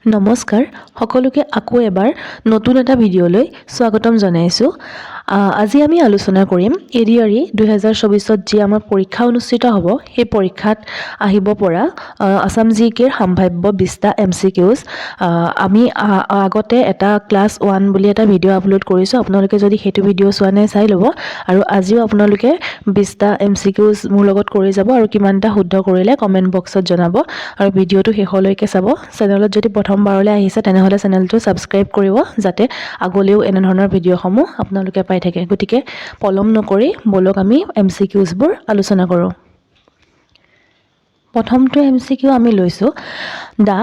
নমস্কাৰ সকলোকে আকৌ এবাৰ নতুন এটা ভিডিঅ'লৈ স্বাগতম জনাইছোঁ। আজি আমি আলোচনা কৰিম এডিআৰই 2024ত যি আমাৰ পৰীক্ষা অনুষ্ঠিত হ'ব সেই পৰীক্ষাত আহিব পৰা আসাম জিকেৰ সম্ভাৱ্য 20টা MCQs। আমি আগতে এটা ক্লাছ 1 বুলি এটা ভিডিঅ' আপলোড কৰিছোঁ, আপোনালোকে যদি সেইটো ভিডিঅ' চোৱা নাই চাই ল'ব। আৰু আজিও আপোনালোকে 20টা MCQs মোৰ লগত কৰি যাব আৰু কিমানটা শুদ্ধ কৰিলে কমেণ্ট বক্সত জনাব আৰু ভিডিঅ'টো শেষলৈকে চাব। চেনেলত যদি প্ৰথমবাৰলৈ আহিছে তেনেহ'লে চেনেলটো ছাবস্ক্ৰাইব কৰিব যাতে আগলৈও এনেধৰণৰ ভিডিঅ'সমূহ আপোনালোকে পাই থাকে। গতিকে পলম নকৰি বলক আমি MCQsবোৰ আলোচনা কৰোঁ। প্ৰথমটো MCQ আমি লৈছোঁ, দ্য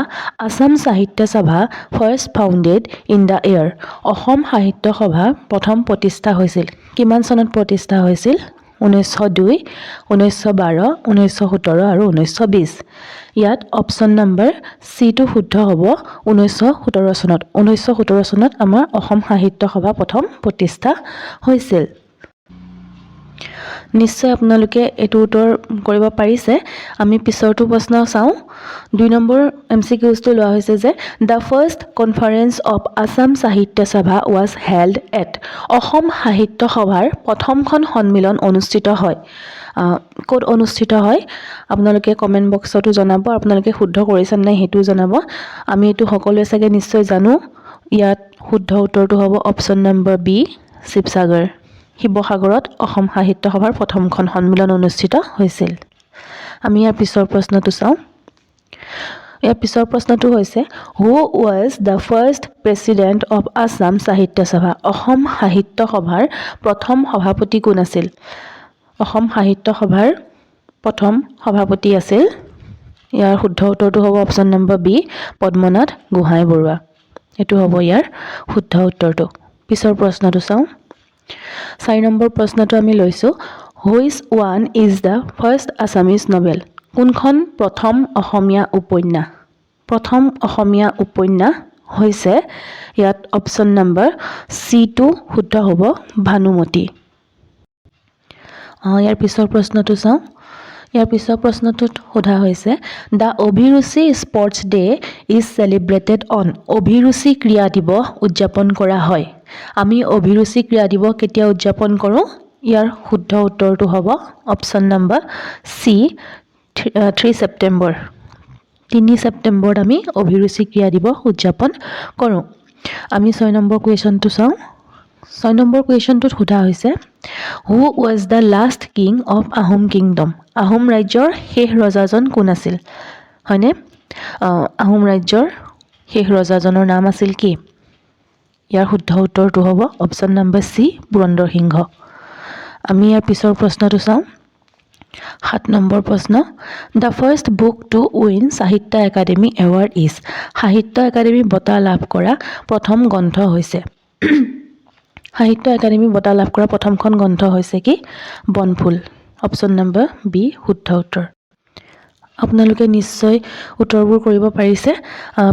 আসাম সাহিত্য সভা first founded in the year. Assam সাহিত্য সভা প্ৰথম প্ৰতিষ্ঠা হৈছিল। কিমান চনত প্ৰতিষ্ঠা হৈছিল? 1902, 1912, 1917 আৰু 1920। ইয়াত অপশ্যন নম্বৰ চিটো শুদ্ধ হ'ব 1917 চনত। 1917 চনত আমাৰ অসম সাহিত্য সভা প্ৰথম প্ৰতিষ্ঠা হৈছিল। নিশ্চয় আপোনালোকে এইটো উত্তৰ কৰিব পাৰিছে। আমি পিছৰটো প্ৰশ্ন চাওঁ। 2 নম্বৰ MCQটো লোৱা হৈছে যে the first conference of Assam সাহিত্য সভা ৱাজ হেল্ড এট। অসম সাহিত্য সভাৰ প্ৰথমখন সন্মিলন অনুষ্ঠিত হয়। ক'ত অনুষ্ঠিত হয় আপোনালোকে কমেণ্ট বক্সতো জনাব। আপোনালোকে শুদ্ধ কৰিছে নাই সেইটোও জনাব। আমি এইটো সকলোৱে চাগে নিশ্চয় জানো। ইয়াত শুদ্ধ উত্তৰটো হ'ব অপশ্যন নম্বৰ বি, শিৱসাগৰ। শিৱসাগৰত অসম সাহিত্য সভাৰ প্ৰথমখন সন্মিলন অনুষ্ঠিত হৈছিল। আমি ইয়াৰ পিছৰ প্ৰশ্নটো চাওঁ। ইয়াৰ পিছৰ প্ৰশ্নটো হৈছে who was the first president of Assam সাহিত্য সভা। অসম সাহিত্য সভাৰ প্ৰথম সভাপতি কোন আছিল? অসম সাহিত্য সভাৰ প্ৰথম সভাপতি আছিল, ইয়াৰ শুদ্ধ উত্তৰটো হ'ব option number B, Padmanath Gohain Baruah. এইটো হ'ব ইয়াৰ শুদ্ধ উত্তৰটো। পিছৰ প্ৰশ্নটো চাওঁ। 4 নম্বৰ প্ৰশ্নটো আমি লৈছোঁ, which one is the first Assamese novel. কোনখন প্ৰথম অসমীয়া উপন্যাস? প্ৰথম অসমীয়া উপন্যাস হৈছে ইয়াত অপশ্যন নম্বৰ চিটো শুদ্ধ হ'ব ভানুমতী। ইয়াৰ পিছৰ প্ৰশ্নটো চাওঁ। ইয়াৰ পিছৰ প্ৰশ্নটোত সোধা হৈছে দ্য অভিৰুচি sports day is celebrated on. অভিৰুচি ক্ৰীড়া দিৱস উদযাপন কৰা হয়। আমি অভিৰুচি ক্ৰীড়া দিৱস কেতিয়া উদযাপন কৰোঁ? ইয়াৰ শুদ্ধ উত্তৰটো হ'ব অপশ্যন নম্বৰ চি, 3 ছেপ্টেম্বৰ। 3 ছেপ্টেম্বৰত আমি অভিৰুচি ক্ৰীড়া দিৱস উদযাপন কৰোঁ। আমি 6 নম্বৰ কুৱেশ্যনটো চাওঁ। 6 নম্বৰ কুৱেশ্যনটোত সোধা হৈছে who was the last king of Ahom kingdom. Ahom ৰাজ্যৰ শেষ ৰজাজন কোন আছিল? হয়নে? আহোম ৰাজ্যৰ শেষ ৰজাজনৰ নাম আছিল কি? ইয়াৰ শুদ্ধ উত্তৰটো হ'ব অপশ্যন নম্বৰ চি, পুৰন্দৰ সিংহ। আমি ইয়াৰ পিছৰ প্ৰশ্নটো চাওঁ। 7 নম্বৰ প্ৰশ্ন, the first book to win সাহিত্য একাডেমী এৱাৰ্ড ইজ। সাহিত্য একাডেমী বঁটা লাভ কৰা প্ৰথম গ্ৰন্থ হৈছে। সাহিত্য একাডেমী বঁটা লাভ কৰা প্ৰথমখন গ্ৰন্থ হৈছে কি? বনফুল। অপশ্যন নম্বৰ বি শুদ্ধ উত্তৰ। আপোনালোকে নিশ্চয় উত্তৰবোৰ কৰিব পাৰিছে।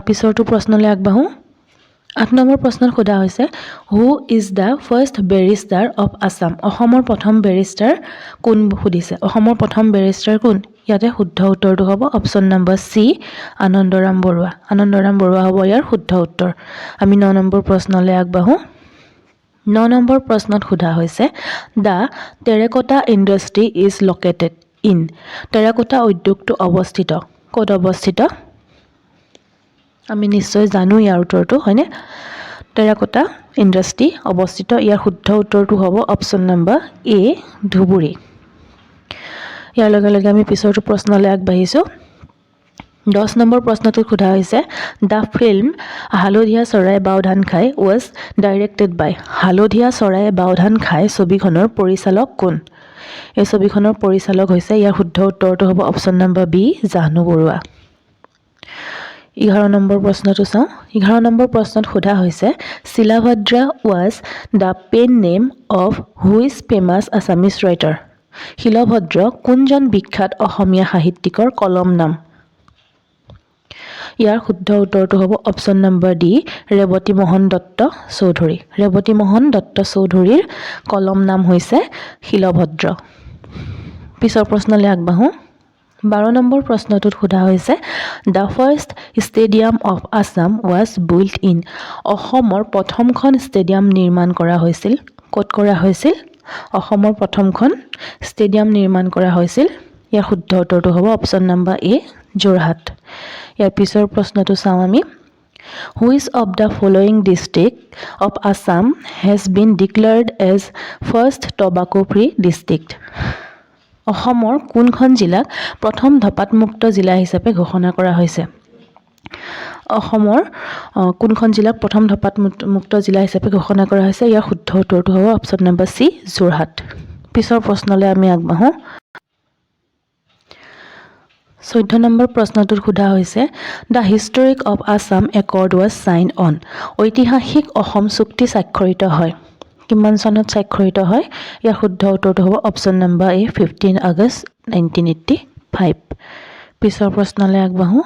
পিছৰটো প্ৰশ্নলৈ আগবাঢ়োঁ। 8 নম্বৰ প্ৰশ্নত সোধা হৈছে who is the first barrister of Assam. অসমৰ প্ৰথম বেৰিষ্টাৰ কোন সুধিছে। অসমৰ প্ৰথম বেৰিষ্টাৰ কোন? ইয়াতে শুদ্ধ উত্তৰটো হ'ব option number C, Anandaram Baruah. Anandaram Baruah হ'ব ইয়াৰ শুদ্ধ উত্তৰ। আমি 9 নম্বৰ প্ৰশ্নলৈ আগবাঢ়োঁ। 9 নম্বৰ প্ৰশ্নত সোধা হৈছে the terracotta industry is located in. Terracotta উদ্যোগটো অৱস্থিত ক'ত অৱস্থিত? আমি নিশ্চয় জানো ইয়াৰ উত্তৰটো, হয়নে? টেৰাকোটা ইণ্ডাষ্ট্ৰী অৱস্থিত, ইয়াৰ শুদ্ধ উত্তৰটো হ'ব অপশ্যন নম্বৰ এ, ধুবুৰী। ইয়াৰ লগে লগে আমি পিছৰটো প্ৰশ্নলৈ আগবাঢ়িছোঁ। 10 নম্বৰ প্ৰশ্নটোত সোধা হৈছে দ্য ফিল্ম হালধীয়া চৰায়ে বাও ধান খায় ৱাজ ডাইৰেক্টেড বাই। হালধীয়া চৰায়ে বাও ধান খায় ছবিখনৰ পৰিচালক কোন? এই ছবিখনৰ পৰিচালক হৈছে, ইয়াৰ শুদ্ধ উত্তৰটো হ'ব option number B, Jahnu Baruah. 11 number প্ৰশ্নটো চাওঁ। 11 নম্বৰ প্ৰশ্নত সোধা হৈছে Shilabhadra was the pen name of which famous Assamese writer. Shilabhadra কোনজন বিখ্যাত অসমীয়া সাহিত্যিকৰ কলম নাম? ইয়াৰ শুদ্ধ উত্তৰটো হ'ব option number D, Rebati Mohan Dutta Choudhury. Rebati Mohan Dutta চৌধুৰীৰ কলম নাম হৈছে শিলভদ্ৰ। পিছৰ প্ৰশ্নলৈ আগবাঢ়োঁ। 12 নম্বৰ প্ৰশ্নটোত সোধা হৈছে the first stadium of Assam was built in অসমৰ প্ৰথমখন ষ্টেডিয়াম নিৰ্মাণ কৰা হৈছিল ক'ত কৰা হৈছিল অসমৰ প্ৰথমখন ষ্টেডিয়াম নিৰ্মাণ কৰা হৈছিল ইয়াৰ শুদ্ধ উত্তৰটো হ'ব অপচন নম্বৰ এ যোৰহাট ইয়াৰ পিছৰ প্ৰশ্নটো চাওঁ আমি Which of the following district of Assam has been declared as first tobacco free district অসমৰ কোনখন জিলাক প্ৰথম ধঁপাতমুক্ত জিলা হিচাপে ঘোষণা কৰা হৈছে অসমৰ কোনখন জিলাক প্ৰথম ধঁপাতমুক্ত জিলা হিচাপে ঘোষণা কৰা হৈছে ইয়াৰ শুদ্ধ উত্তৰটো হ'ব অপচন নম্বৰ সি যোৰহাট পিছৰ প্ৰশ্নলৈ আমি আগবাঢ়ো 14 নম্বৰ প্ৰশ্নটোত সোধা হৈছে the historic of Assam accord was sign on ঐতিহাসিক অসম চুক্তি স্বাক্ষৰিত হয় কিমান চনত স্বাক্ষৰিত হয় ইয়াৰ শুদ্ধ উত্তৰটো হ'ব অপচন নম্বৰ এ 15 আগষ্ট 1985 পিছৰ প্ৰশ্নলৈ আগবাঢ়ো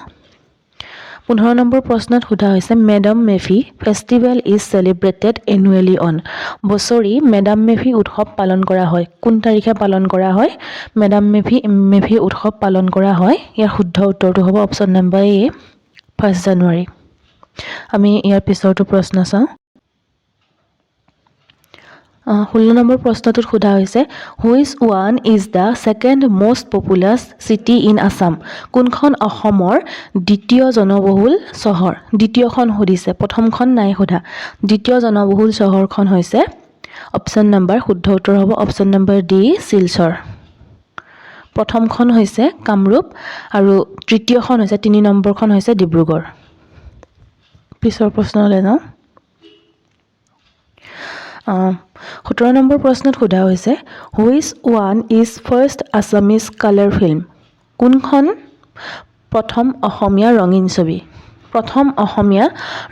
15 নম্বৰ প্ৰশ্নত সোধা হৈছে Medam Mephi festival is celebrated annually on বছৰি মেডাম মেফি উৎসৱ পালন কৰা হয় কোন তাৰিখে পালন কৰা হয় মেডাম মেফি উৎসৱ পালন কৰা হয় ইয়াৰ শুদ্ধ উত্তৰটো হ'ব অপচন নম্বৰ এ 1 জানুৱাৰী আমি ইয়াৰ পিছৰটো প্ৰশ্ন চাওঁ 16 নম্বৰ প্ৰশ্নটোত সোধা হৈছে which one is the second most populous city in Assam কোনখন অসমৰ দ্বিতীয় জনবহুল চহৰ দ্বিতীয়খন সুধিছে প্ৰথমখন নাই সোধা দ্বিতীয় জনবহুল চহৰখন হৈছে অপচন নম্বৰ শুদ্ধ উত্তৰ হ'ব অপচন নম্বৰ ডি শিলচৰ প্ৰথমখন হৈছে কামৰূপ আৰু তৃতীয়খন হৈছে 3 নম্বৰখন হৈছে ডিব্ৰুগড় পিছৰ প্ৰশ্নলৈ যাওঁ 17 নম্বৰ প্ৰশ্নত সোধা হৈছে which one is first Assamese colour film কোনখন প্ৰথম অসমীয়া ৰঙীন ছবি প্ৰথম অসমীয়া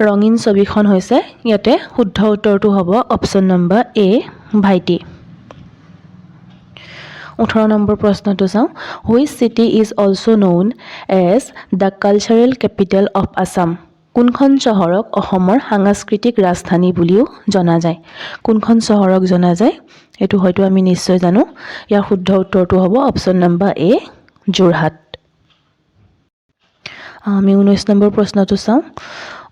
ৰঙীন ছবিখন হৈছে ইয়াতে শুদ্ধ উত্তৰটো হ'ব অপচন নম্বৰ এ ভাইটি 18 নম্বৰ প্ৰশ্নটো চাওঁ which city is also known as the cultural capital of Assam কোনখন চহৰক অসমৰ সাংস্কৃতিক ৰাজধানী বুলিও জনা যায় কোনখন চহৰক জনা যায় এটো হয়তো আমি নিশ্চয় জানো ইয়াৰ শুদ্ধ উত্তৰটো হ'ব অপচন নম্বৰ এ যোৰহাট আমি 19 নম্বৰ প্ৰশ্নটো চাওঁ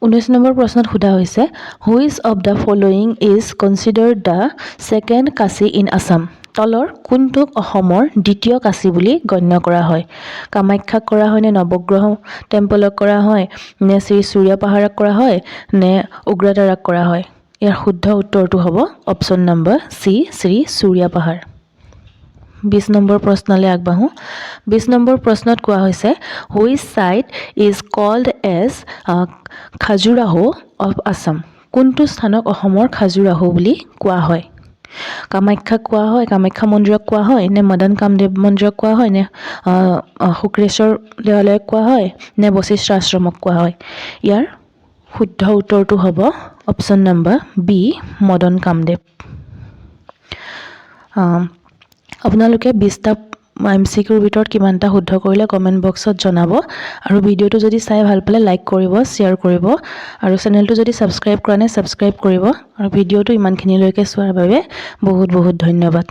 19 নম্বৰ প্ৰশ্নত সোধা হৈছে which of the following is considered the second Kashi in Assam তলৰ কোনটোক অসমৰ দ্বিতীয় কাশী বুলি গণ্য কৰা হয় কামাখ্যাক কৰা হয় নে নৱগ্ৰহ টেম্পলক কৰা হয় নে শ্ৰী সূৰ্য পাহাৰক কৰা হয় নে উগ্ৰতাৰাক কৰা হয় ইয়াৰ শুদ্ধ উত্তৰটো হ'ব অপচন নম্বৰ সি শ্ৰী সূৰ্য পাহাৰ 20 নম্বৰ প্ৰশ্নলৈ আগবাঢ়ো 20 নম্বৰ প্ৰশ্নত কোৱা হৈছে which site is called as Khajuraho of Assam কোনটো স্থানক অসমৰ খাজুৰাহো বুলি কোৱা হয় কামাখ্যাক কোৱা হয় কামাখ্যা মন্দিৰক কোৱা হয় নে মদন কামদেৱ মন্দিৰক কোৱা হয় নে শুক্ৰেশ্বৰ দেৱালয়ক কোৱা হয় নে বশিষ্ঠ আশ্ৰমক কোৱা হয় ইয়াৰ শুদ্ধ উত্তৰটো হ'ব option number B Madan Kamdev আপোনালোকে 20টা এমচিকিউৰ ভিতৰত কিমানটা শুদ্ধ কৰিলে কমেন্ট বক্সত জনাব আৰু ভিডিওটো যদি চাই ভাল পালে লাইক কৰিব শেয়াৰ কৰিব আৰু চেনেলটো যদি সাবস্ক্ৰাইব কৰা নাই সাবস্ক্ৰাইব কৰিব আৰু ভিডিওটো ইমানখিনিলৈকে চোৱাৰ বাবে বহুত বহুত ধন্যবাদ